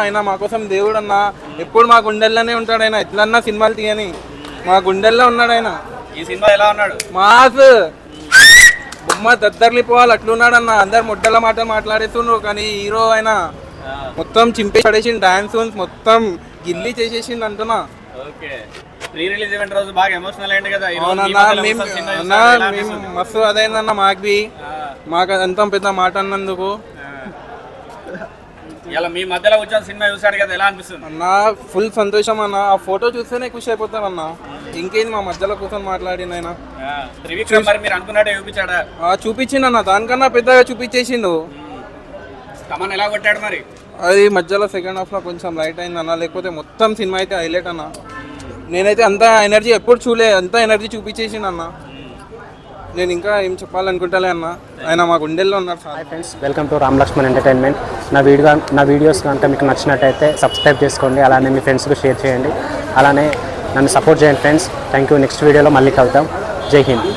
ఆయన మా కోసం దేవుడు అన్న, ఎప్పుడు మా గుండెల్లోనే ఉంటాడు ఆయన. ఎట్లన్నా సినిమాలు తీయని మా గుండెల్లో ఉన్నాడు ఆయన. ఈ సినిమా ఎలా ఉన్నాడు? మాస్ బొమ్మ దద్దర్లిపోవాలి అట్లున్నాడు అన్న. అందరు ముడ్డల మాట మాట్లాడేస్తున్నారు, కానీ హీరో ఆయన మొత్తం చింపే పడేసిండు. డాన్స్ మొత్తం గిల్లి చేసేసిండు అంటున్నా. ఓకే, ప్రీ రిలీజ్ ఈవెంట్ రోజు బాగా ఎమోషనల్ అయ్యింది కదా. మస్తు అదైందన్న. మాకు అంత పెద్ద మాట అన్నందుకు. ఇలా మీ మధ్యలో కూర్చొని సినిమా చూసాడు కదా, ఎలా అనిపిస్తుంది అన్న? ఫుల్ సంతోషం అన్న. ఆ ఫోటో చూస్తేనే ఖుషి అయిపోతాను అన్న. ఇంకేంది మా మధ్యలో కూర్చొని మాట్లాడింది ఆయన. మీరు అనుకున్నట్టే చూపించాడా? చూపించిండు అన్న, దానికన్నా పెద్దగా చూపించేసిండు. తమన్ ఎలా కొట్టాడు మరి? అది మధ్యలో సెకండ్ హాఫ్ లో కొంచెం లైట్ అయింది అన్న, లేకపోతే మొత్తం సినిమా అయితే హైలైట్ అన్న. నేనైతే అంత ఎనర్జీ ఎప్పుడు చూడలే, అంత ఎనర్జీ చూపించేసిండు అన్న. నేను ఇంకా ఏం చెప్పాలనుకుంటలే అన్న, ఆయన మా గుండెల్లో ఉన్నారు. Hi friends, welcome to Ram Laxman entertainment. నా వీడియోస్ కనుక మీకు నచ్చినట్టయితే సబ్స్క్రైబ్ చేసుకోండి, అలానే మీ ఫ్రెండ్స్కి షేర్ చేయండి, అలానే నన్ను సపోర్ట్ చేయండి ఫ్రెండ్స్. Thank you. నెక్స్ట్ వీడియోలో మళ్ళీ కలుద్దాం. జై హింద్.